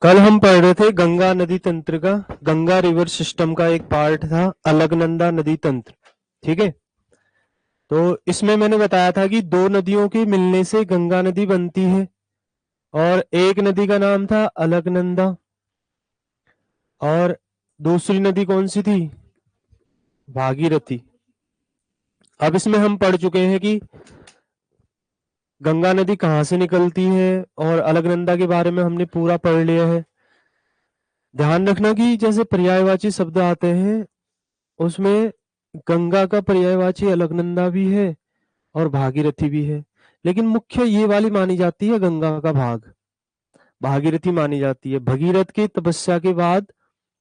कल हम पढ़ रहे थे गंगा नदी तंत्र का। गंगा रिवर सिस्टम का एक पार्ट था अलकनंदा नदी तंत्र। ठीक है, तो इसमें मैंने बताया था कि दो नदियों के मिलने से गंगा नदी बनती है और एक नदी का नाम था अलकनंदा और दूसरी नदी कौन सी थी? भागीरथी। अब इसमें हम पढ़ चुके हैं कि गंगा नदी कहाँ से निकलती है और अलकनंदा के बारे में हमने पूरा पढ़ लिया है। ध्यान रखना कि जैसे पर्यायवाची शब्द आते हैं उसमें गंगा का पर्यायवाची अलकनंदा भी है और भागीरथी भी है, लेकिन मुख्य ये वाली मानी जाती है गंगा का भाग, भागीरथी मानी जाती है। भगीरथ की तपस्या के बाद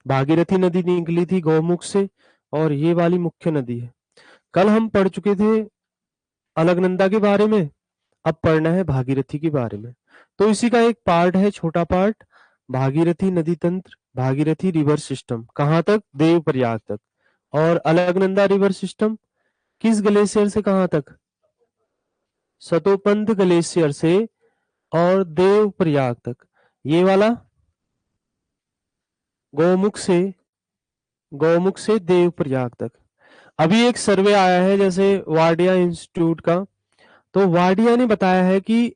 भागीरथी नदी निकली थी गौमुख से और ये वाली मुख्य नदी है। कल हम पढ़ चुके थे अलकनंदा के बारे में, अब पढ़ना है भागीरथी के बारे में। तो इसी का एक पार्ट है, छोटा पार्ट, भागीरथी नदी तंत्र, भागीरथी रिवर सिस्टम कहाँ तक? देवप्रयाग तक। और अलकनंदा रिवर सिस्टम किस ग्लेशियर से कहाँ तक? सतोपंथ ग्लेशियर से और देवप्रयाग तक। ये वाला गौमुख से देवप्रयाग तक। अभी एक सर्वे आया है जैसे वाडिया इंस्टीट्यूट का, तो वाडिया ने बताया है कि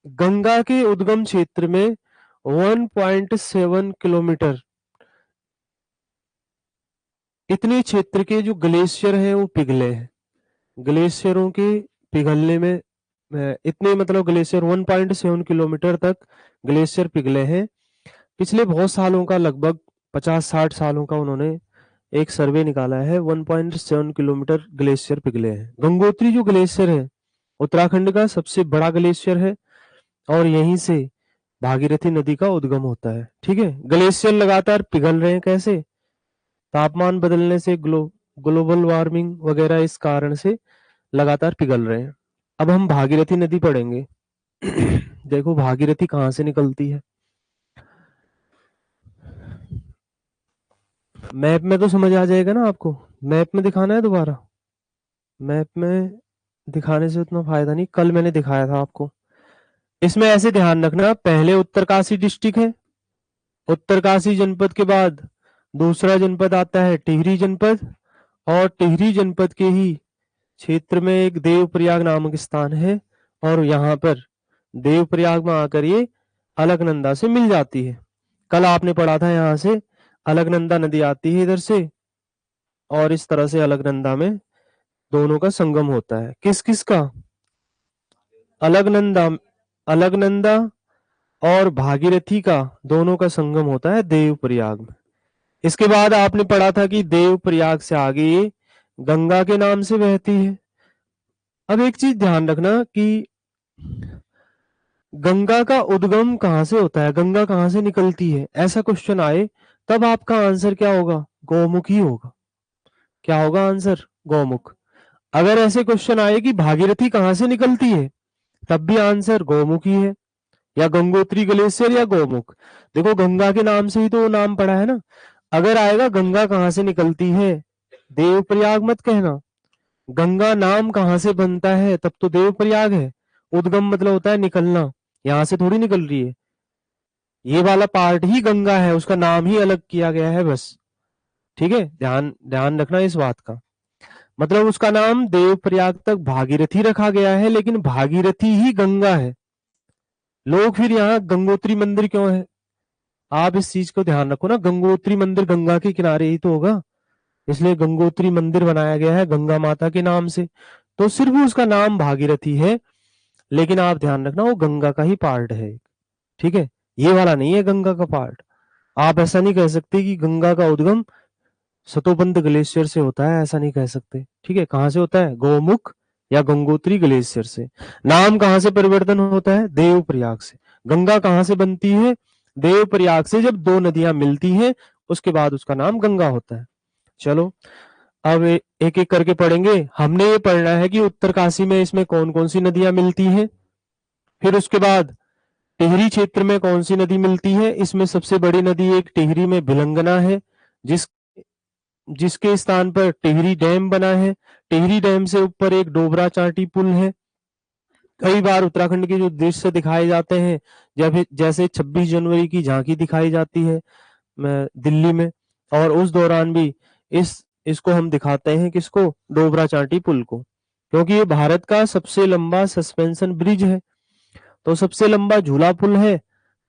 गंगा के उद्गम क्षेत्र में 1.7 किलोमीटर इतने क्षेत्र के जो ग्लेशियर हैं वो पिघले हैं। ग्लेशियरों के पिघलने में इतने मतलब ग्लेशियर 1.7 किलोमीटर तक ग्लेशियर पिघले हैं। पिछले बहुत सालों का, लगभग 50-60 सालों का उन्होंने एक सर्वे निकाला है। 1.7 किलोमीटर ग्लेशियर पिघले हैं। गंगोत्री जो ग्लेशियर है उत्तराखंड का सबसे बड़ा ग्लेशियर है और यहीं से भागीरथी नदी का उद्गम होता है। ठीक है, ग्लेशियर लगातार पिघल रहे हैं। कैसे? तापमान बदलने से, ग्लोबल वार्मिंग वगैरह, इस कारण से लगातार पिघल रहे हैं। अब हम भागीरथी नदी पढ़ेंगे। देखो भागीरथी कहाँ से निकलती है। मैप में तो समझ आ जाएगा ना आपको। मैप में दिखाना है दोबारा? मैप में दिखाने से उतना फायदा नहीं, कल मैंने दिखाया था आपको। इसमें ऐसे ध्यान रखना, पहले उत्तरकाशी डिस्ट्रिक्ट है, उत्तरकाशी जनपद के बाद दूसरा जनपद आता है टिहरी जनपद, और टिहरी जनपद के ही क्षेत्र में एक देवप्रयाग नामक स्थान है और यहाँ पर देवप्रयाग में आकर ये अलकनंदा से मिल जाती है। कल आपने पढ़ा था यहाँ से अलकनंदा नदी आती है इधर से और इस तरह से अलकनंदा में दोनों का संगम होता है। किस किस का? अलकनंदा, अलकनंदा और भागीरथी का दोनों का संगम होता है देवप्रयाग में। इसके बाद आपने पढ़ा था कि देवप्रयाग से आगे ये गंगा के नाम से बहती है। अब एक चीज ध्यान रखना कि गंगा का उद्गम कहाँ से होता है, गंगा कहाँ से निकलती है, ऐसा क्वेश्चन आए तब आपका आंसर क्या होगा? गौमुख ही होगा। क्या होगा आंसर? गौमुख। अगर ऐसे क्वेश्चन आए कि भागीरथी कहाँ से निकलती है, तब भी आंसर गौमुख ही है, या गंगोत्री ग्लेशियर या गौमुख। देखो गंगा के नाम से ही तो नाम पड़ा है ना। अगर आएगा गंगा कहाँ से निकलती है, देवप्रयाग मत कहना। गंगा नाम कहाँ से बनता है, तब तो देवप्रयाग है। उद्गम मतलब होता है निकलना, यहाँ से थोड़ी निकल रही है। ये वाला पार्ट ही गंगा है, उसका नाम ही अलग किया गया है बस। ठीक है, ध्यान ध्यान रखना इस बात का। मतलब उसका नाम देवप्रयाग तक भागीरथी रखा गया है, लेकिन भागीरथी ही गंगा है। लोग फिर यहाँ गंगोत्री मंदिर क्यों है, आप इस चीज को ध्यान रखो ना। गंगोत्री मंदिर गंगा के किनारे ही तो होगा, इसलिए गंगोत्री मंदिर बनाया गया है गंगा माता के नाम से। तो सिर्फ उसका नाम भागीरथी है, लेकिन आप ध्यान रखना वो गंगा का ही पार्ट है। ठीक है, ये वाला नहीं है गंगा का पार्ट। आप ऐसा नहीं कह सकते कि गंगा का उद्गम सतोपंथ ग्लेशियर से होता है, ऐसा नहीं कह सकते। ठीक है, कहां से होता है? गौमुख या गंगोत्री ग्लेशियर से। नाम कहां से परिवर्तन होता है? देवप्रयाग से। गंगा कहां से बनती है? देवप्रयाग से। जब दो नदियां मिलती हैं उसके बाद उसका नाम गंगा होता है। चलो अब एक एक करके पढ़ेंगे। हमने ये पढ़ना है कि उत्तरकाशी में इसमें कौन कौन सी नदियां मिलती हैं, फिर उसके बाद टिहरी क्षेत्र में कौन सी नदी मिलती है। इसमें सबसे बड़ी नदी एक टिहरी में भिलंगना है, जिसके स्थान पर टिहरी डैम बना है। टिहरी डैम से ऊपर एक डोबरा चांटी पुल है कई बार उत्तराखंड के जो दृश्य दिखाए जाते हैं, जब जैसे 26 जनवरी की झांकी दिखाई जाती है दिल्ली में, और उस दौरान भी इसको हम दिखाते हैं, किसको, डोबरा चांटी पुल को, क्योंकि ये भारत का सबसे लंबा सस्पेंशन ब्रिज है, तो सबसे लंबा झूला पुल है,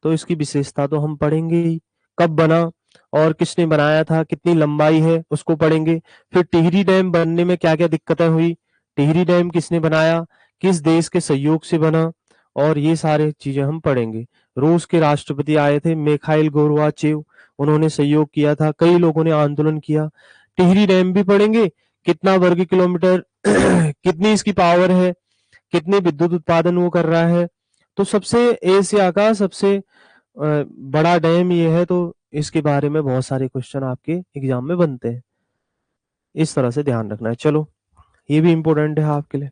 तो इसकी विशेषता तो हम पढ़ेंगे ही। कब बना और किसने बनाया था, कितनी लंबाई है, उसको पढ़ेंगे। फिर टिहरी डैम बनने में क्या क्या दिक्कतें हुई, टिहरी डैम किसने बनाया, किस देश के सहयोग से बना, और ये सारे चीजें हम पढ़ेंगे। रूस के राष्ट्रपति आए थे मिखाइल गोर्बाचेव, उन्होंने सहयोग किया था, कई लोगों ने आंदोलन किया। टिहरी डैम भी पढ़ेंगे, कितना वर्ग किलोमीटर कितनी इसकी पावर है, कितने विद्युत उत्पादन वो कर रहा है। तो सबसे एशिया का सबसे बड़ा डैम ये है, तो इसके बारे में बहुत सारे क्वेश्चन आपके एग्जाम में बनते हैं, इस तरह से ध्यान रखना है। चलो ये भी इंपॉर्टेंट है आपके लिए।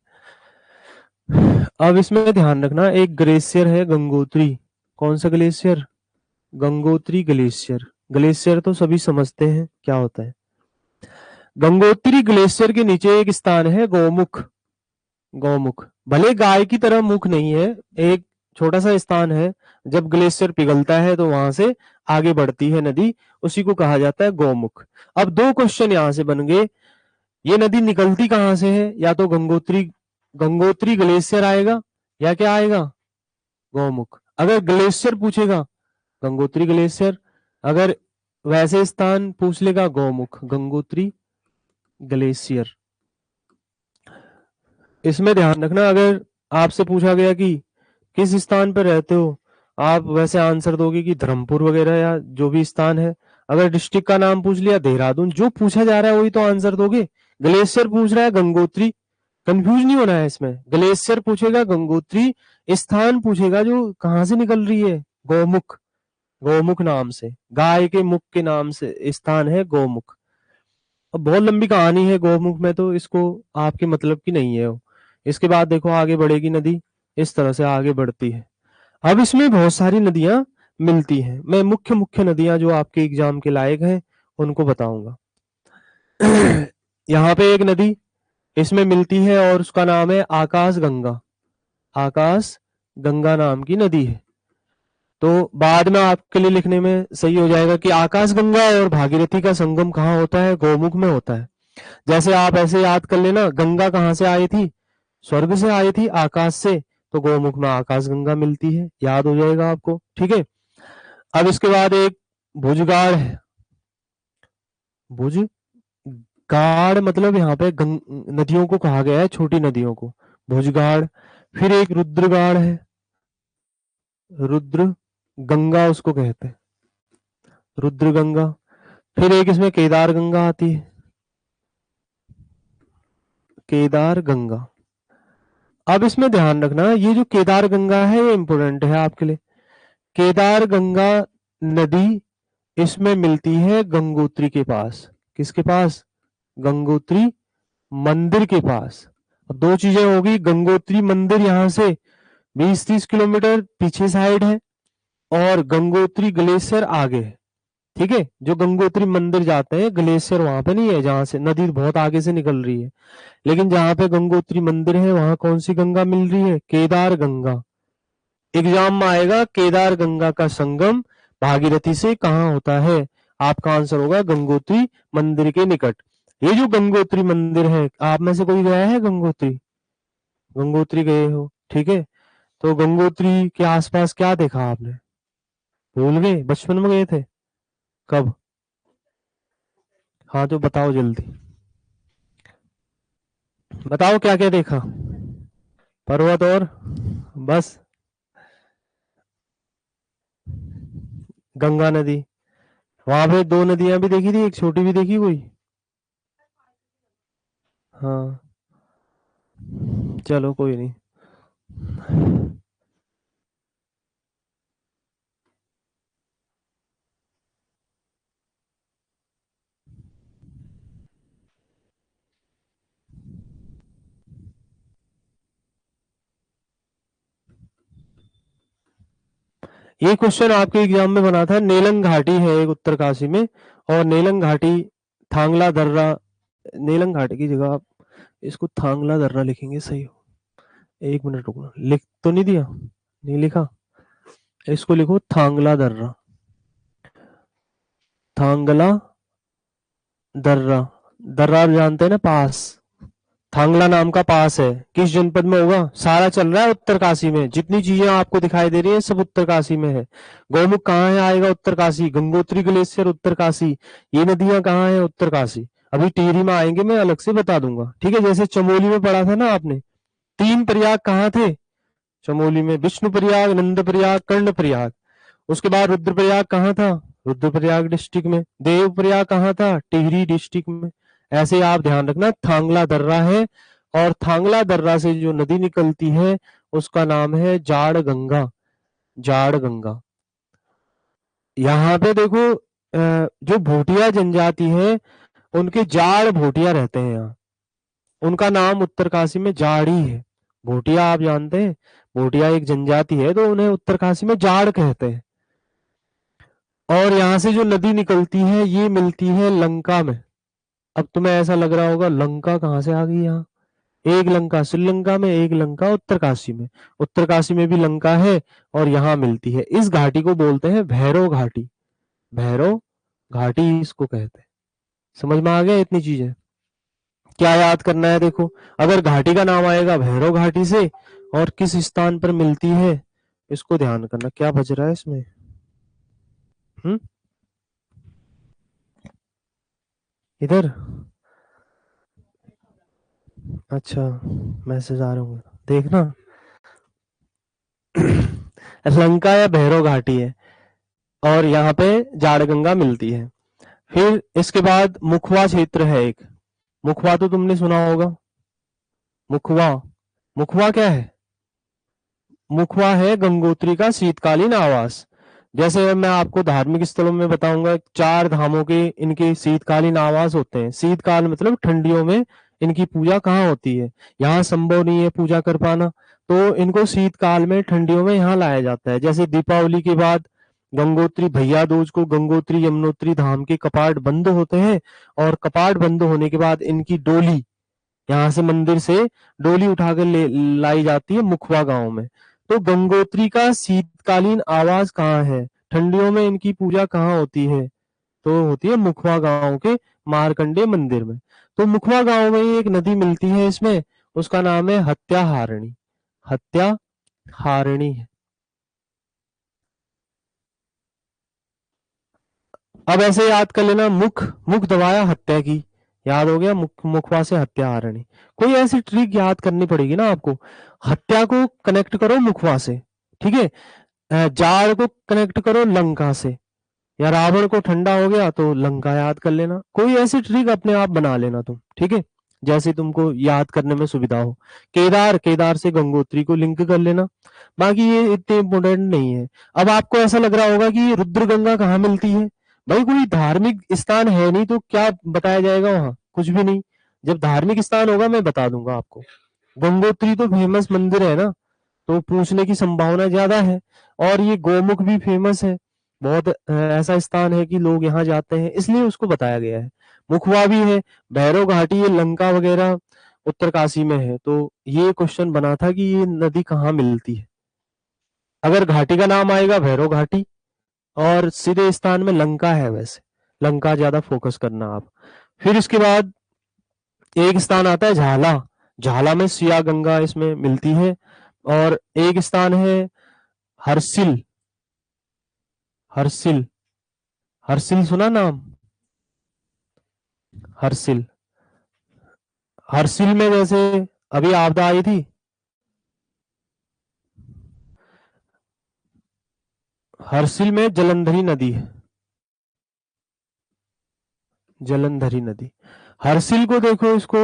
अब इसमें ध्यान रखना, एक ग्लेशियर है गंगोत्री। कौन सा ग्लेशियर, गंगोत्री ग्लेशियर। ग्लेशियर तो सभी समझते हैं क्या होता है। गंगोत्री ग्लेशियर के नीचे एक स्थान है गौमुख। गौमुख भले गाय की तरह मुख नहीं है, एक छोटा सा स्थान है, जब ग्लेशियर पिघलता है तो वहां से आगे बढ़ती है नदी, उसी को कहा जाता है गौमुख। अब दो क्वेश्चन यहां से बन गए, ये नदी निकलती कहां से है, या तो गंगोत्री ग्लेशियर आएगा, या क्या आएगा, गौमुख। अगर ग्लेशियर पूछेगा गंगोत्री ग्लेशियर, अगर वैसे स्थान पूछ लेगा गौमुख, गंगोत्री ग्लेशियर। इसमें ध्यान रखना, अगर आपसे पूछा गया कि किस स्थान पर रहते हो, आप वैसे आंसर दोगे कि धर्मपुर वगैरह या जो भी स्थान है। अगर डिस्ट्रिक्ट का नाम पूछ लिया देहरादून, जो पूछा जा रहा है वही तो आंसर दोगे। ग्लेशियर पूछ रहा है गंगोत्री, कंफ्यूज नहीं होना है इसमें। ग्लेशियर पूछेगा गंगोत्री, स्थान पूछेगा जो कहां से निकल रही है, गौमुख। गौमुख नाम से, गाय के मुख के नाम से स्थान है गौमुख। अब बहुत लंबी कहानी है गौमुख में, तो इसको आपके मतलब की नहीं है वो। इसके बाद देखो आगे बढ़ेगी नदी, इस तरह से आगे बढ़ती है। अब इसमें बहुत सारी नदियां मिलती हैं, मैं मुख्य मुख्य नदियां जो आपके एग्जाम के लायक हैं उनको बताऊंगा। यहाँ पे एक नदी इसमें मिलती है और उसका नाम है आकाश गंगा। आकाश गंगा नाम की नदी है, तो बाद में आपके लिए लिखने में सही हो जाएगा कि आकाश गंगा और भागीरथी का संगम कहाँ होता है, गौमुख में होता है। जैसे आप ऐसे याद कर लेना, गंगा कहाँ से आई थी, स्वर्ग से आई थी, आकाश से, तो गौमुख में आकाश गंगा मिलती है, याद हो जाएगा आपको, ठीक है। अब इसके बाद एक भुजगाड़ है। भुजगाड़ मतलब यहाँ पे नदियों को कहा गया है, छोटी नदियों को, भुजगाड़। फिर एक रुद्रगाड़ है, रुद्र गंगा उसको कहते हैं, रुद्र गंगा। फिर एक इसमें केदार गंगा आती है, केदार गंगा। अब इसमें ध्यान रखना, ये जो केदार गंगा है ये इंपोर्टेंट है आपके लिए। केदार गंगा नदी इसमें मिलती है गंगोत्री के पास। किसके पास, गंगोत्री मंदिर के पास। अब दो चीजें होगी, गंगोत्री मंदिर यहाँ से 20-30 किलोमीटर पीछे साइड है, और गंगोत्री ग्लेशियर आगे है, ठीक है। जो गंगोत्री मंदिर जाते हैं, ग्लेशियर वहां पे नहीं है, जहां से नदी बहुत आगे से निकल रही है। लेकिन जहां पे गंगोत्री मंदिर है वहां कौन सी गंगा मिल रही है, केदार गंगा। एग्जाम में आएगा केदार गंगा का संगम भागीरथी से कहाँ होता है, आपका आंसर होगा गंगोत्री मंदिर के निकट। ये जो गंगोत्री मंदिर है, आप में से कोई गया है गंगोत्री, गंगोत्री गए हो, ठीक है। तो गंगोत्री के आसपास क्या देखा आपने, भूल गए, बचपन में गए थे, कब, हाँ तो बताओ जल्दी, बताओ क्या क्या देखा, पर्वत और बस, गंगा नदी। वहां पे दो नदियां भी देखी थी, एक छोटी भी देखी कोई, हाँ चलो कोई नहीं। ये क्वेश्चन आपके एग्जाम में बना था, नेलंग घाटी है एक उत्तरकाशी में, और नेलंग घाटी थांगला दर्रा, नेलंग घाटी की जगह आप इसको थांगला दर्रा लिखेंगे, सही हो। एक मिनट रुकना, लिख तो नहीं दिया, नहीं लिखा, इसको लिखो थांगला दर्रा। थांगला दर्रा, दर्रा आप जानते हैं ना, पास। थांगला नाम का पास है, किस जनपद में होगा? सारा चल रहा है उत्तरकाशी में, जितनी चीजें आपको दिखाई दे रही है सब उत्तरकाशी में है। गौमुख कहाँ है? आएगा उत्तरकाशी। गंगोत्री ग्लेशियर उत्तरकाशी। ये नदियां कहाँ है? उत्तरकाशी। अभी टिहरी में आएंगे, मैं अलग से बता दूंगा, ठीक है। जैसे चमोली में पढ़ा था ना आपने, 3 प्रयाग कहाँ थे चमोली में? विष्णु प्रयाग, नंद प्रयाग, कर्ण प्रयाग। उसके बाद रुद्रप्रयाग कहाँ था? रुद्रप्रयाग डिस्ट्रिक्ट में। देवप्रयाग कहाँ था? टिहरी डिस्ट्रिक्ट में। ऐसे आप ध्यान रखना, थांगला दर्रा है, और थांगला दर्रा से जो नदी निकलती है उसका नाम है जाड़ गंगा। जाड़ गंगा। यहाँ पे देखो, जो भोटिया जनजाति है उनके जाड़ भोटिया रहते हैं यहाँ, उनका नाम उत्तरकाशी में जाड़ी है। भोटिया आप जानते हैं, भोटिया एक जनजाति है, तो उन्हें उत्तरकाशी में जाड़ कहते हैं। और यहाँ से जो नदी निकलती है ये मिलती है लंका में। अब तुम्हें ऐसा लग रहा होगा लंका कहाँ से आ गई यहाँ? एक लंका श्रीलंका में, एक लंका उत्तरकाशी में। उत्तरकाशी में भी लंका है और यहाँ मिलती है। इस घाटी को बोलते हैं भैरव घाटी। भैरव घाटी इसको कहते हैं। समझ में आ गया इतनी चीजें? क्या याद करना है? देखो, अगर घाटी का नाम आएगा भैरव घाटी से और किस स्थान पर मिलती है, इसको ध्यान करना। क्या बज रहा है इसमें? इधर अच्छा मैसेज आ रहे होंगे, देखना। लंका या भैरव घाटी है और यहाँ पे जाड़गंगा मिलती है। फिर इसके बाद मुखवा क्षेत्र है एक। मुखवा तो तुमने सुना होगा। मुखवा, मुखवा क्या है? मुखवा है गंगोत्री का शीतकालीन आवास। जैसे मैं आपको धार्मिक स्थलों में बताऊंगा, 4 धामों के इनके शीतकालीन आवास होते हैं। शीतकाल मतलब ठंडियों में इनकी पूजा कहाँ होती है? यहाँ संभव नहीं है पूजा कर पाना, तो इनको शीतकाल में ठंडियों में यहाँ लाया जाता है। जैसे दीपावली के बाद गंगोत्री भैया दूज को गंगोत्री यमुनोत्री धाम के कपाट बंद होते हैं, और कपाट बंद होने के बाद इनकी डोली यहाँ से मंदिर से डोली उठाकर ले लाई जाती है मुखवा गांव में। तो गंगोत्री का शीतकालीन आवास कहाँ है? ठंडियों में इनकी पूजा कहाँ होती है? तो होती है मुखवा गांव के मारकंडे मंदिर में। तो मुखवा गांव में ही एक नदी मिलती है इसमें, उसका नाम है हत्याहारिणी। हत्याहारिणी है। अब ऐसे याद कर लेना, मुख मुख दबाया हत्या की, याद हो गया। मुखवा से हत्याहारिणी। कोई ऐसी ट्रिक याद करनी पड़ेगी ना आपको। हत्या को कनेक्ट करो मुखवा से, ठीक है। जाड़ को कनेक्ट करो लंका से, या रावण को ठंडा हो गया तो लंका याद कर लेना। कोई ऐसी ट्रिक अपने आप बना लेना तुम, ठीक है, जैसे तुमको याद करने में सुविधा हो। केदार, केदार से गंगोत्री को लिंक कर लेना। बाकी ये इतने इंपोर्टेंट नहीं है। अब आपको ऐसा लग रहा होगा कि रुद्र गंगा कहाँ मिलती है? भाई कोई धार्मिक स्थान है नहीं तो क्या बताया जाएगा वहां? कुछ भी नहीं। जब धार्मिक स्थान होगा मैं बता दूंगा आपको। गंगोत्री तो फेमस मंदिर है ना, तो पूछने की संभावना ज्यादा है। और ये गौमुख भी फेमस है, बहुत ऐसा स्थान है कि लोग यहाँ जाते हैं, इसलिए उसको बताया गया है। मुखवा भी है, भैरव घाटी, ये लंका वगैरह उत्तरकाशी में है। तो ये क्वेश्चन बना था कि ये नदी कहाँ मिलती है। अगर घाटी का नाम आएगा भैरव घाटी, और सीधे स्थान में लंका है। वैसे लंका ज्यादा फोकस करना आप। फिर इसके बाद एक स्थान आता है झाला। झाला में सिया गंगा इसमें मिलती है। और एक स्थान है हरसिल। हरसिल, हरसिल सुना नाम? हरसिल, हरसिल में जैसे अभी आपदा आई थी, हरसिल में जलंधरी नदी है। जलंधरी नदी। हरसिल को देखो, इसको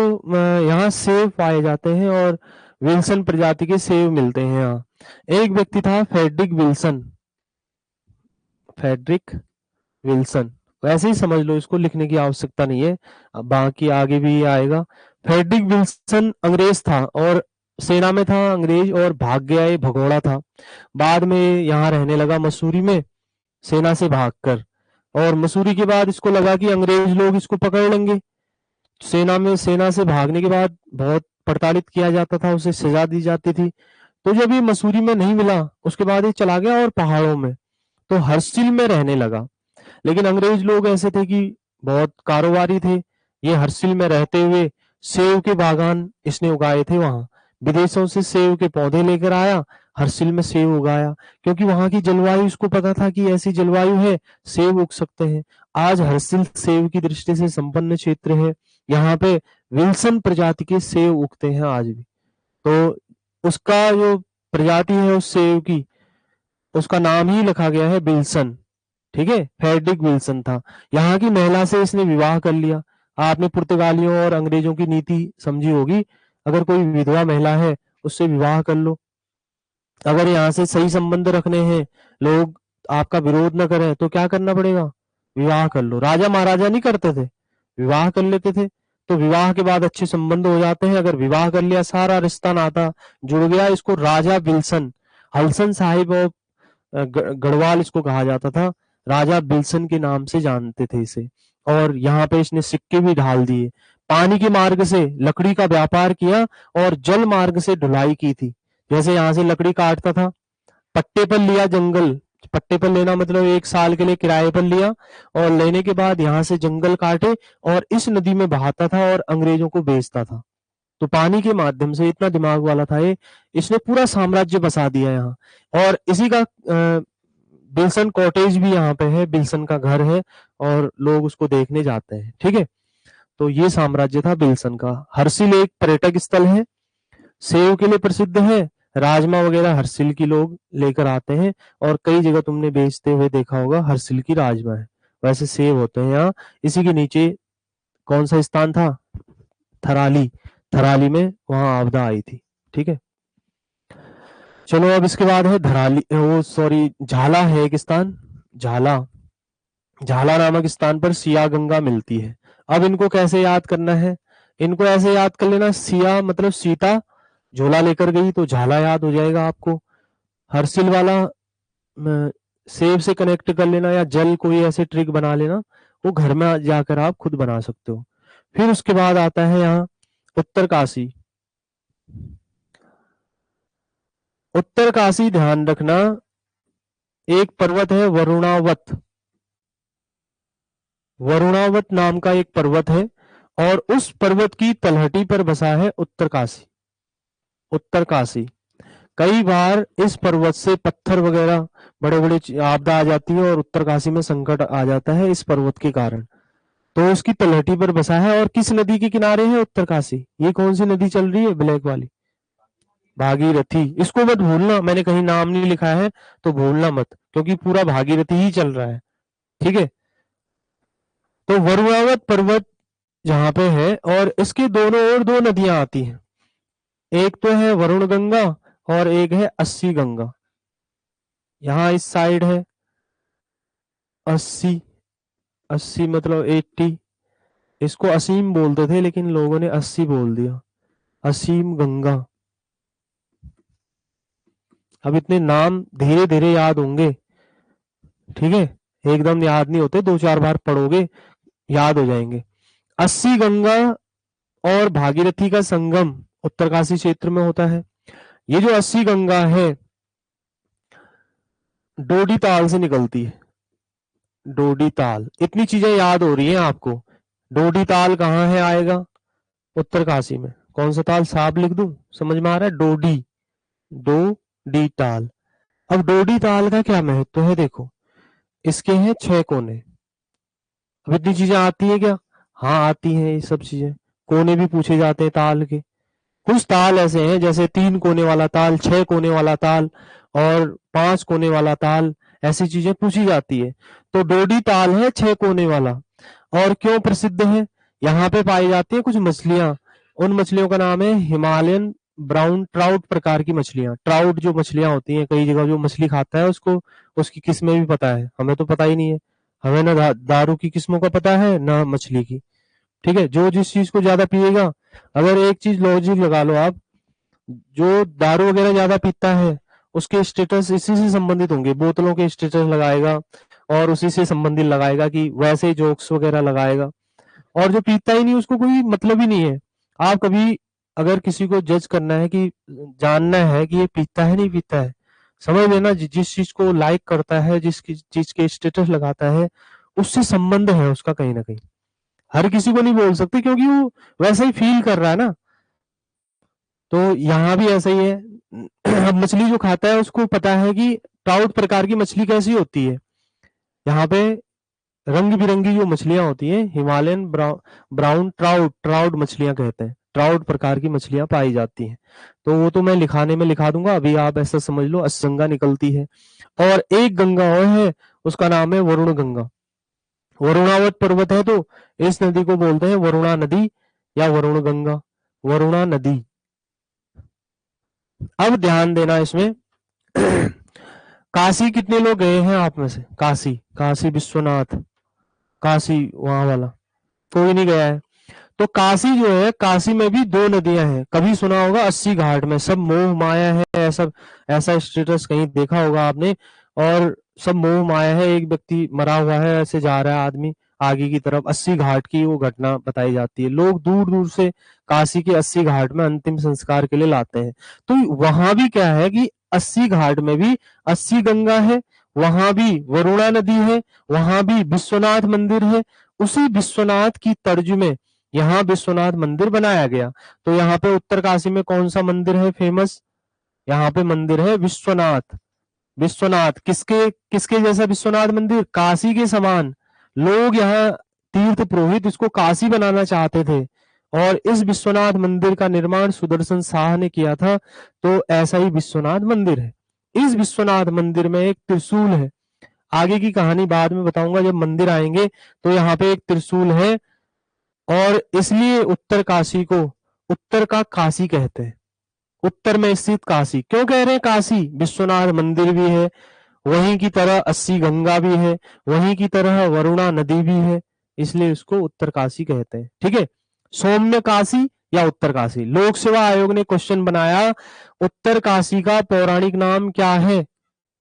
यहाँ सेब पाए जाते हैं और विल्सन प्रजाति के सेब मिलते हैं यहाँ। एक व्यक्ति था फेडरिक विल्सन। फेडरिक विल्सन, वैसे ही समझ लो, इसको लिखने की आवश्यकता नहीं है, अब बाकी आगे भी आएगा। फेडरिक विल्सन अंग्रेज था और सेना में था अंग्रेज, और भाग गया, ये भगोड़ा था। बाद में यहाँ रहने लगा मसूरी में, सेना से भागकर। और मसूरी के बाद इसको लगा कि अंग्रेज लोग इसको पकड़ लेंगे। सेना से भागने के बाद बहुत प्रताड़ित किया जाता था, उसे सजा दी जाती थी। तो जब ये मसूरी में नहीं मिला, उसके बाद ये चला गया और पहाड़ों में, तो हर्षिल में रहने लगा। लेकिन अंग्रेज लोग ऐसे थे कि बहुत कारोबारी थे। ये हर्षिल में रहते हुए सेब के बागान इसने उगाए थे वहां। विदेशों से सेब के पौधे लेकर आया, हर्षिल में सेब उगाया, क्योंकि वहां की जलवायु, इसको पता था कि ऐसी जलवायु है, सेब उग सकते हैं। आज हर्षिल सेब की दृष्टि से संपन्न क्षेत्र है। यहाँ पे विल्सन प्रजाति के सेब उगते हैं आज भी। तो उसका जो प्रजाति है उस सेब की, उसका नाम ही लिखा गया है विल्सन। ठीक है, फ्रेडरिक विल्सन था। यहाँ की महिला से इसने विवाह कर लिया। आपने पुर्तगालियों और अंग्रेजों की नीति समझी होगी, अगर कोई विधवा महिला है उससे विवाह कर लो। अगर यहाँ से सही संबंध रखने हैं, लोग आपका विरोध न करें, तो क्या करना पड़ेगा? विवाह कर लो। राजा महाराजा नहीं करते थे, विवाह कर लेते थे। तो विवाह के बाद अच्छे संबंध हो जाते हैं। अगर विवाह कर लिया, सारा रिश्ता नाता जुड़ गया। इसको राजा विल्सन, हल्सन साहिब और गढ़वाल इसको कहा जाता था। राजा विल्सन के नाम से जानते थे इसे। और यहाँ पे इसने सिक्के भी ढाल दिए। पानी के मार्ग से लकड़ी का व्यापार किया और जल मार्ग से ढुलाई की थी। जैसे यहाँ से लकड़ी काटता था, पट्टे पर लिया जंगल, पट्टे पर लेना मतलब 1 साल के लिए किराए पर लिया, और लेने के बाद यहाँ से जंगल काटे और इस नदी में बहाता था और अंग्रेजों को बेचता था। तो पानी के माध्यम से, इतना दिमाग वाला था ये, इसने पूरा साम्राज्य बसा दिया यहाँ। और इसी का बिल्सन कॉटेज भी यहाँ पे है, बिल्सन का घर है, और लोग उसको देखने जाते हैं। ठीक है, तो ये साम्राज्य था बिल्सन का। हर्षिल एक पर्यटक स्थल है, सेव के लिए प्रसिद्ध है। राजमा वगैरह हर्षिल की लोग लेकर आते हैं, और कई जगह तुमने बेचते हुए देखा होगा हर्षिल की राजमा है। वैसे सेव होते हैं यहाँ। इसी के नीचे कौन सा स्थान था? थराली। थराली में वहां आपदा आई थी। ठीक है, चलो अब इसके बाद है धराली, वो सॉरी झाला है एक स्थान, झाला। झाला नामक स्थान पर सिया गंगा मिलती है। अब इनको कैसे याद करना है? इनको ऐसे याद कर लेना, सिया मतलब सीता झोला लेकर गई, तो झाला याद हो जाएगा आपको। हर्षिल वाला सेब से कनेक्ट कर लेना, या जल कोई ऐसे ट्रिक बना लेना, वो घर में जाकर आप खुद बना सकते हो। फिर उसके बाद आता है यहाँ उत्तरकाशी। उत्तरकाशी ध्यान रखना, एक पर्वत है वरुणावत। वरुणावत नाम का एक पर्वत है, और उस पर्वत की तलहटी पर बसा है उत्तरकाशी। उत्तरकाशी, कई बार इस पर्वत से पत्थर वगैरह बड़े बड़े आपदा आ जाती है, और उत्तरकाशी में संकट आ जाता है इस पर्वत के कारण। तो उसकी तलहटी पर बसा है। और किस नदी के किनारे है उत्तरकाशी? ये कौन सी नदी चल रही है ब्लैक वाली? भागीरथी। इसको मत भूलना, मैंने कहीं नाम नहीं लिखा है तो भूलना मत, क्योंकि पूरा भागीरथी ही चल रहा है। ठीक है, तो वरुणावत पर्वत जहां पे है, और इसके दोनों ओर 2 नदियां आती हैं। एक तो है वरुण गंगा और एक है अस्सी गंगा। यहाँ इस साइड है 80, 80 मतलब 80। इसको असीम बोलते थे, लेकिन लोगों ने 80 बोल दिया। असीम गंगा। अब इतने नाम धीरे धीरे याद होंगे। ठीक है, एकदम याद नहीं होते, 2-4 बार पढ़ोगे याद हो जाएंगे। 80 गंगा और भागीरथी का संगम उत्तरकाशी क्षेत्र में होता है। ये जो 80 गंगा है, डोडी ताल से निकलती है। डोडी ताल, इतनी चीजें याद हो रही हैं आपको। डोडी ताल कहाँ है? आएगा उत्तरकाशी में। कौन सा ताल साहब लिख दूं? समझ में आ रहा है? डोडी, डोडी ताल। अब डोडी ताल का क्या महत्व है देखो, इसके हैं 6 कोने। अब इतनी चीजें आती है क्या? हाँ आती हैं, ये सब चीजें। कोने भी पूछे जाते हैं ताल के। कुछ ताल ऐसे हैं, जैसे 3 कोने वाला ताल, 6 कोने वाला ताल और 5 कोने वाला ताल, ऐसी चीजें पूछी जाती है। तो डोडी ताल है 6 कोने वाला। और क्यों प्रसिद्ध है? यहाँ पे पाई जाती है कुछ मछलियां। उन मछलियों का नाम है हिमालयन ब्राउन ट्राउट प्रकार की मछलियां। ट्राउट जो मछलियां होती हैं, कई जगह जो मछली खाता है उसको उसकी किस्में भी पता है, हमें तो पता ही नहीं है। हमें ना दारू की किस्मों का पता है, ना मछली की। ठीक है, जो जिस चीज को ज्यादा पिएगा, अगर एक चीज लॉजिक लगा लो आप, जो दारू वगैरह ज्यादा पीता है उसके स्टेटस इसी से संबंधित होंगे, बोतलों के स्टेटस लगाएगा और उसी से संबंधित लगाएगा, कि वैसे जोक्स वगैरह लगाएगा। और जो पीता ही नहीं उसको कोई मतलब ही नहीं है। आप कभी अगर किसी को जज करना है कि जानना है कि ये पीता है नहीं पीता है, समझ लेना जिस चीज को लाइक करता है, जिस चीज के स्टेटस लगाता है, उससे संबंध है उसका कहीं ना कहीं। हर किसी को नहीं बोल सकते क्योंकि वो वैसा ही फील कर रहा है ना। तो यहाँ भी ऐसा ही है। अब मछली जो खाता है उसको पता है कि ट्राउट प्रकार की मछली कैसी होती है। यहाँ पे रंग बिरंगी जो मछलियां होती हैं, हिमालयन ब्राउन ट्राउट, ट्राउट मछलियां कहते हैं, ट्राउट प्रकार की मछलियां पाई जाती हैं। तो वो तो मैं लिखाने में लिखा दूंगा, अभी आप ऐसा समझ लो गंगा निकलती है। और एक गंगा और है, उसका नाम है वरुण गंगा। वरुणावत पर्वत है तो इस नदी को बोलते हैं वरुणा नदी या वरुण गंगा, वरुणा नदी। अब ध्यान देना इसमें काशी कितने लोग गए हैं आप में से? काशी, काशी विश्वनाथ, काशी वहां वाला कोई नहीं गया है। तो काशी जो है, काशी में भी दो नदियां हैं। कभी सुना होगा 80 घाट में सब मोह माया है, ऐसा ऐसा स्टेटस कहीं देखा होगा आपने। और सब मोह माया है, एक व्यक्ति मरा हुआ है, ऐसे जा रहा है आदमी आगे की तरफ, 80 घाट की वो घटना बताई जाती है। लोग दूर दूर से काशी के 80 घाट में अंतिम संस्कार के लिए लाते हैं। तो वहां भी क्या है कि 80 घाट में भी 80 गंगा है, वहां भी वरुणा नदी है, वहां भी विश्वनाथ मंदिर है। उसी विश्वनाथ की तर्ज में यहाँ विश्वनाथ मंदिर बनाया गया। तो यहाँ पे उत्तर काशी में कौन सा मंदिर है फेमस? यहाँ पे मंदिर है विश्वनाथ। विश्वनाथ किसके किसके जैसा विश्वनाथ मंदिर? काशी के समान। लोग यहाँ तीर्थ पुरोहित इसको काशी बनाना चाहते थे और इस विश्वनाथ मंदिर का निर्माण सुदर्शन शाह ने किया था। तो ऐसा ही विश्वनाथ मंदिर है। इस विश्वनाथ मंदिर में एक त्रिशूल है। आगे की कहानी बाद में बताऊंगा जब मंदिर आएंगे। तो यहाँ पे एक त्रिशूल है और इसलिए उत्तर काशी को उत्तर का काशी कहते हैं। उत्तर में स्थित काशी क्यों कह रहे हैं काशी? विश्वनाथ मंदिर भी है, वहीं की तरह 80 गंगा भी है, वहीं की तरह वरुणा नदी भी है, इसलिए इसको उत्तर काशी कहते हैं। ठीक है, सौम्य काशी या उत्तर काशी। लोक सेवा आयोग ने क्वेश्चन बनाया उत्तर काशी का पौराणिक नाम क्या है?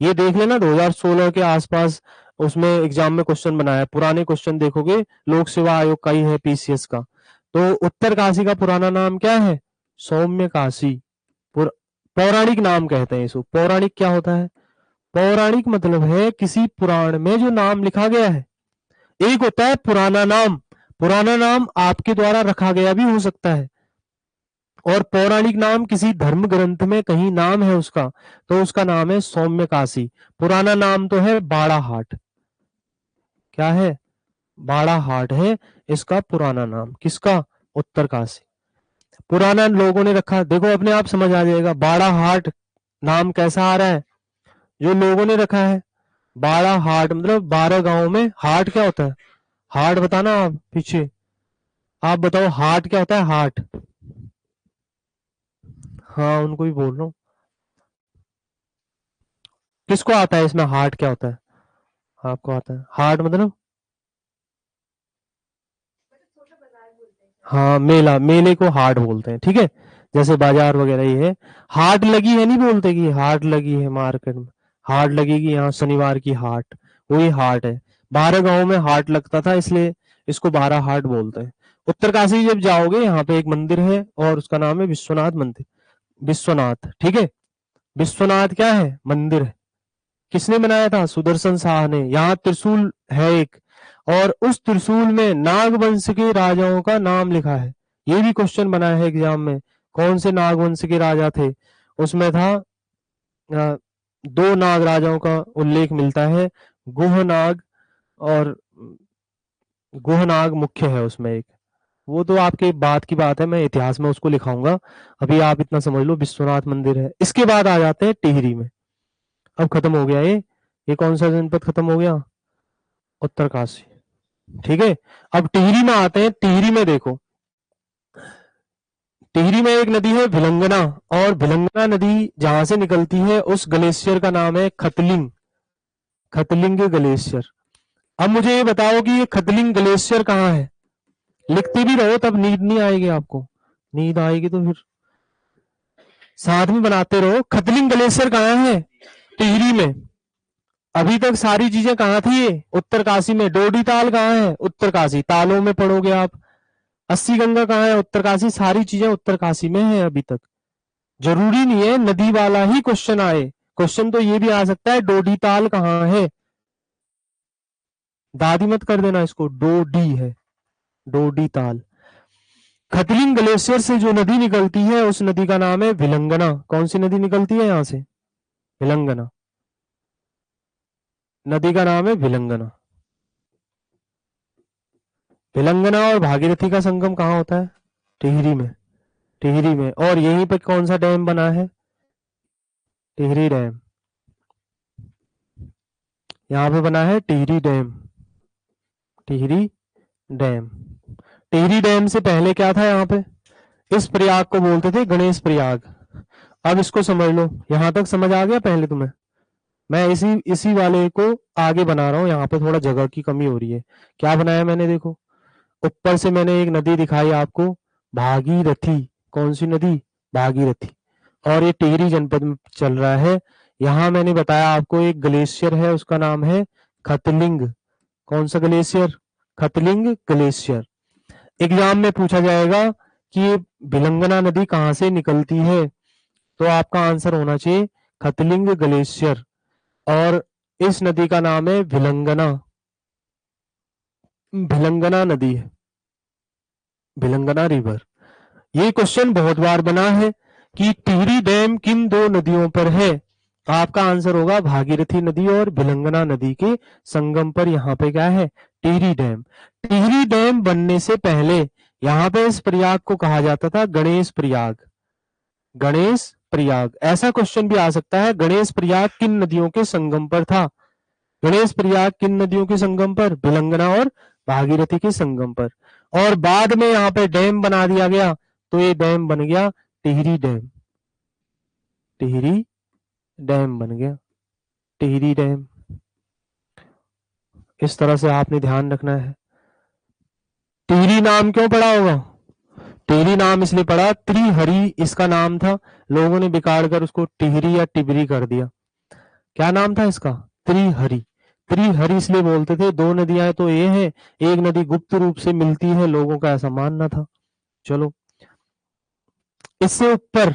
ये देख लेना 2016 के आसपास उसमें एग्जाम में क्वेश्चन बनाया। पुराने क्वेश्चन देखोगे लोक सेवा आयोग का ही है, पीसीएस का। तो उत्तर काशी का पुराना नाम क्या है? सौम्य काशी। पौराणिक नाम कहते हैं इसको। पौराणिक क्या होता है? पौराणिक मतलब है किसी पुराण में जो नाम लिखा गया है। एक होता है पुराना नाम, पुराना नाम आपके द्वारा रखा गया भी हो सकता है, और पौराणिक नाम किसी धर्म ग्रंथ में कहीं नाम है उसका, तो उसका नाम है सौम्य काशी। पुराना नाम तो है बाड़ाहाट। क्या है? बाड़ाहाट है इसका पुराना नाम। किसका? उत्तर काशी। पुराना लोगों ने रखा, देखो अपने आप समझ आ जाएगा बाड़ाहाट नाम कैसा आ रहा है, जो लोगों ने रखा है। बाड़ाहाट मतलब 12 गांव में हाट क्या होता है? हाट बताना आप पीछे, आप बताओ हाट क्या होता है? हाट, हाँ उनको भी बोल रहा हूँ। किसको आता है इसमें हाट क्या होता है? आपको आता है हाट मतलब? हाँ मेला, मेले को हाट बोलते हैं। ठीक है, जैसे बाजार वगैरह ये है। हाट लगी है नहीं बोलते कि हाट लगी है मार्केट में, हाट लगेगी यहाँ शनिवार की हाट, वही हाट है। 12 गांव में हाट लगता था इसलिए इसको 12 हाट बोलते हैं। उत्तरकाशी जब जाओगे यहाँ पे एक मंदिर है और उसका नाम है विश्वनाथ मंदिर। विश्वनाथ, ठीक है, विश्वनाथ क्या है? मंदिर है। किसने बनाया था? सुदर्शन शाह ने। यहाँ त्रिशूल है एक, और उस त्रिशूल में नागवंश के राजाओं का नाम लिखा है। ये भी क्वेश्चन बना है एग्जाम में, कौन से नागवंश के राजा थे? उसमें था 2 नाग राजाओं का उल्लेख मिलता है, गुहनाग और गुहनाग मुख्य है उसमें एक। वो तो आपके बाद की बात है, मैं इतिहास में उसको लिखाऊंगा। अभी आप इतना समझ लो विश्वनाथ मंदिर है। इसके बाद आ जाते हैं टिहरी में। अब खत्म हो गया ये कौन सा जनपद खत्म हो गया? उत्तरकाशी। ठीक है, अब टिहरी में आते हैं। टिहरी में देखो, टिहरी में एक नदी है भिलंगना, और भिलंगना नदी जहां से निकलती है उस ग्लेशियर का नाम है खतलिंग, खतलिंग ग्लेशियर। अब मुझे ये बताओ कि ये खतलिंग ग्लेशियर कहाँ है? लिखते भी रहो तब नींद नहीं आएगी आपको, नींद आएगी तो फिर साथ में बनाते रहो। खतलिंग ग्लेशियर कहाँ है? टिहरी में। अभी तक सारी चीजें कहाँ थी? उत्तरकाशी में। डोडी ताल कहाँ है? उत्तरकाशी। तालों में पढ़ोगे आप, अस्सी गंगा कहाँ है? उत्तरकाशी। सारी चीजें उत्तरकाशी में है अभी तक। जरूरी नहीं है नदी वाला ही क्वेश्चन आए, क्वेश्चन तो ये भी आ सकता है डोडी ताल कहाँ है। दादी मत कर देना इसको, डोडी है, डोडी ताल। खतलिंग ग्लेशियर से जो नदी निकलती है उस नदी का नाम है विलंगना। कौन सी नदी निकलती है यहां से? विलंगना। नदी का नाम है विलंगना। विलंगना और भागीरथी का संगम कहाँ होता है? टिहरी में। टिहरी में। और यहीं पे कौन सा डैम बना है? टिहरी डैम। यहाँ पे बना है Tehri dam. Tehri dam. Tehri dam से पहले क्या था यहाँ पे? इस प्रयाग को बोलते थे गणेश प्रयाग। अब इसको समझ लो, यहां तक समझ आ गया पहले तुम्हें? मैं इसी वाले को आगे बना रहा हूँ, यहाँ पे थोड़ा जगह की कमी हो रही है। क्या बनाया मैंने देखो, ऊपर से मैंने एक नदी दिखाई आपको, भागीरथी। कौन सी नदी? भागीरथी। और ये टिहरी जनपद में चल रहा है। यहाँ मैंने बताया आपको एक ग्लेशियर है, उसका नाम है खतलिंग। कौन सा ग्लेशियर? खतलिंग ग्लेशियर। एग्जाम में पूछा जाएगा कि ये विलंगना नदी कहाँ से निकलती है, तो आपका आंसर होना चाहिए खतलिंग ग्लेशियर। और इस नदी का नाम है विलंगना। विलंगना नदी है, विलंगना रिवर। ये क्वेश्चन बहुत बार बना है कि टिहरी डैम किन दो नदियों पर है। आपका आंसर होगा भागीरथी नदी और विलंगना नदी के संगम पर यहाँ पे क्या है? टिहरी डैम। टिहरी डैम बनने से पहले यहाँ पे इस प्रयाग को कहा जाता था गणेश प्रयाग। गणेश प्रयाग। ऐसा क्वेश्चन भी आ सकता है, गणेश प्रयाग किन नदियों के संगम पर था? गणेश प्रयाग किन नदियों के संगम पर? विलंगना और भागीरथी के संगम पर। और बाद में यहाँ पे डैम बना दिया गया, तो ये डैम बन गया टिहरी डैम। टिहरी डैम बन गया, टिहरी डैम। इस तरह से आपने ध्यान रखना है। टिहरी नाम क्यों पड़ा होगा? टिहरी नाम इसलिए पड़ा, त्रिहरि इसका नाम था, लोगों ने बिगाड़ कर उसको टिहरी या टिबरी कर दिया। क्या नाम था इसका? त्रिहरि। त्रिहरि इसलिए बोलते थे, दो नदियां तो ये हैं, एक नदी गुप्त रूप से मिलती है, लोगों का ऐसा मानना था। चलो, इससे ऊपर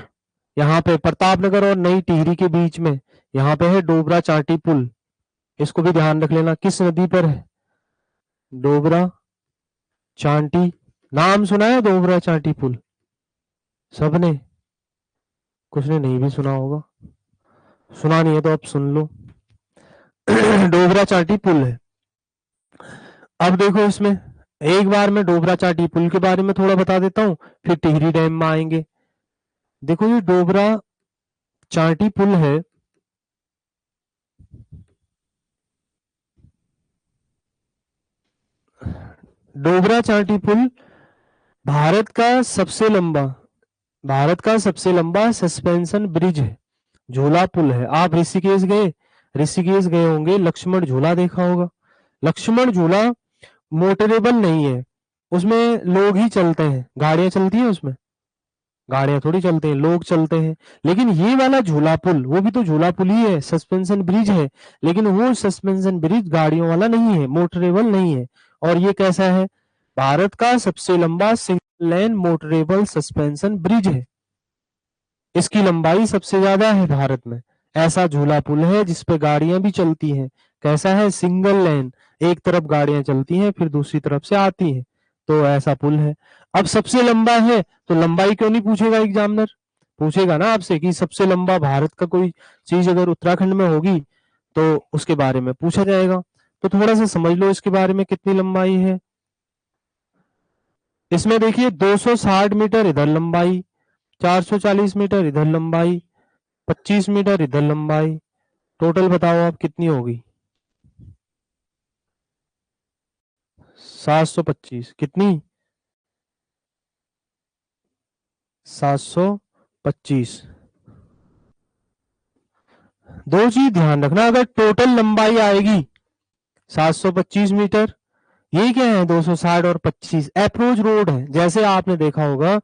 यहाँ पे प्रतापनगर और नई टिहरी के बीच में यहाँ पे है डोबरा चांटी पुल। इसको भी ध्यान रख लेना, किस नदी पर है? डोबरा चांटी। नाम सुना है डोबरा चांटी पुल? सबने? कुछ ने नहीं भी सुना होगा। सुना नहीं है तो अब सुन लो। डोबरा चांटी पुल है। अब देखो इसमें एक बार मैं डोबरा चांटी पुल के बारे में थोड़ा बता देता हूँ, फिर टिहरी डैम में आएंगे। देखो ये डोबरा चांटी पुल है, डोबरा चांटी पुल भारत का सबसे लंबा सस्पेंशन ब्रिज है, झूला पुल है। आप ऋषिकेश गए? ऋषिकेश गए होंगे, लक्ष्मण झूला देखा होगा। लक्ष्मण झूला मोटरेबल नहीं है, उसमें लोग ही चलते हैं, गाड़ियां चलती हैं उसमें? गाड़ियां थोड़ी चलते हैं, लोग चलते हैं। लेकिन ये वाला झूला पुल, वो भी तो झूला पुल ही है, सस्पेंशन ब्रिज है, लेकिन वो सस्पेंशन ब्रिज गाड़ियों वाला नहीं है, मोटरेबल नहीं है। और ये कैसा है? भारत का सबसे लंबा single lane motorable suspension bridge है, इसकी लंबाई सबसे ज्यादा है भारत में। ऐसा झूला पुल है जिसपे गाड़ियां भी चलती हैं। कैसा है? सिंगल लेन, एक तरफ गाड़ियां चलती हैं फिर दूसरी तरफ से आती हैं, तो ऐसा पुल है। अब सबसे लंबा है तो लंबाई क्यों नहीं पूछेगा एग्जामिनर? पूछेगा ना आपसे कि सबसे लंबा भारत का कोई चीज अगर उत्तराखंड में होगी तो उसके बारे में पूछा जाएगा। तो थोड़ा सा समझ लो इसके बारे में, कितनी लंबाई है इसमें। देखिए 260 मीटर इधर लंबाई, 440 मीटर इधर लंबाई, 25 मीटर इधर लंबाई, टोटल बताओ आप कितनी होगी? 725। कितनी? 725। दो चीज ध्यान रखना, अगर टोटल लंबाई आएगी 725 मीटर, ये क्या है 260 और 25 अप्रोच रोड है। जैसे आपने देखा होगा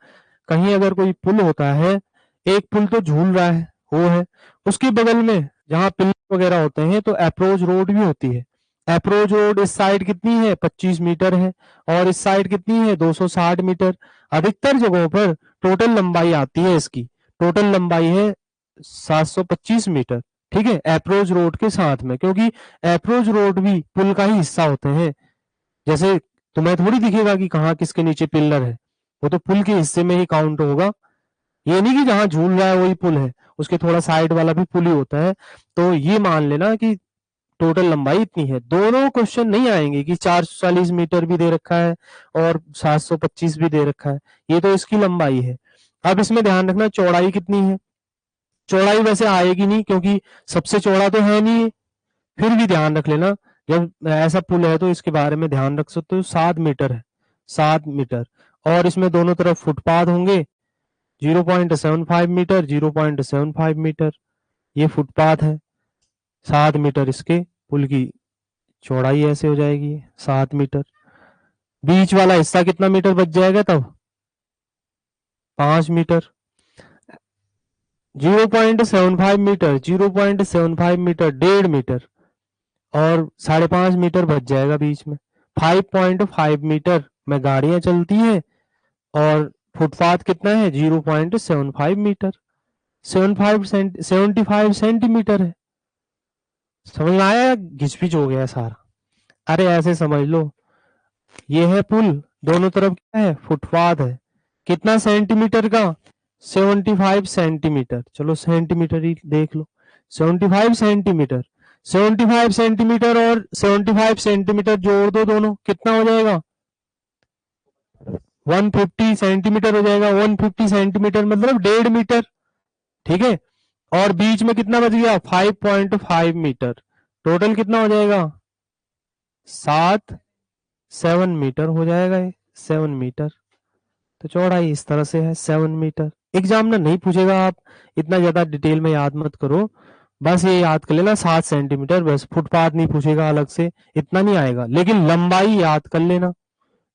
कहीं अगर कोई पुल होता है, एक पुल तो झूल रहा है, वो है, उसके बगल में जहां पिलर वगैरह होते हैं तो अप्रोच रोड भी होती है। अप्रोच रोड इस साइड कितनी है 25 मीटर है और इस साइड कितनी है 260 मीटर। अधिकतर जगहों पर टोटल लंबाई आती है इसकी, टोटल लंबाई है 725 मीटर। ठीक है, अप्रोच रोड के साथ में, क्योंकि अप्रोच रोड भी पुल का ही हिस्सा होते हैं। जैसे तुम्हें थोड़ी दिखेगा कि कहाँ किसके नीचे पिलर है, वो तो पुल के हिस्से में ही काउंट होगा। ये नहीं कि जहां झूल रहा है वही पुल है, उसके थोड़ा साइड वाला भी पुल ही होता है। तो ये मान लेना कि टोटल लंबाई इतनी है। दोनों क्वेश्चन नहीं आएंगे कि 440 मीटर भी दे रखा है और 725 भी दे रखा है, ये तो इसकी लंबाई है। अब इसमें ध्यान रखना चौड़ाई कितनी है। चौड़ाई वैसे आएगी नहीं क्योंकि सबसे चौड़ा तो है नहीं, फिर भी ध्यान रख लेना जब ऐसा पुल है तो इसके बारे में ध्यान रख सकते हो। 7 मीटर है, 7 मीटर। और इसमें दोनों तरफ फुटपाथ होंगे 0.75 मीटर, 0.75 मीटर, ये फुटपाथ है। 7 मीटर इसके पुल की चौड़ाई ऐसे हो जाएगी 7 मीटर। बीच वाला हिस्सा कितना मीटर बच जाएगा तब 5 मीटर। 0.75 मीटर, 0.75 मीटर 1.5 मीटर और 5.5 मीटर बच जाएगा बीच में। 5.5 मीटर में गाड़ियां चलती हैं और फुटपाथ कितना है 0.75 मीटर, 75 सेंटीमीटर है। समझ में आया, घिचपिच हो गया सारा। अरे ऐसे समझ लो, ये है पुल, दोनों तरफ क्या है फुटपाथ है, कितना सेंटीमीटर का 75 सेंटीमीटर। चलो सेंटीमीटर ही देख लो, 75 सेंटीमीटर। 75 सेंटीमीटर और 75 सेंटीमीटर जोड़ दो दोनों, कितना हो जाएगा 150 सेंटीमीटर हो जाएगा। 150 सेंटीमीटर मतलब 1.5 मीटर। ठीक है, और बीच में कितना बच गया 5.5 मीटर। टोटल कितना हो जाएगा 7 मीटर हो जाएगा ये, 7 मीटर। तो चौड़ाई इस तरह से है 7 मीटर। एग्जामिनर नहीं पूछेगा, आप इतना ज्यादा डिटेल में याद मत करो, बस ये याद कर लेना 7 सेंटीमीटर बस। फुटपाथ नहीं पूछेगा अलग से, इतना नहीं आएगा, लेकिन लंबाई याद कर लेना,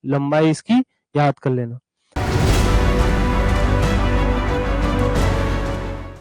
लंबाई इसकी याद कर लेना।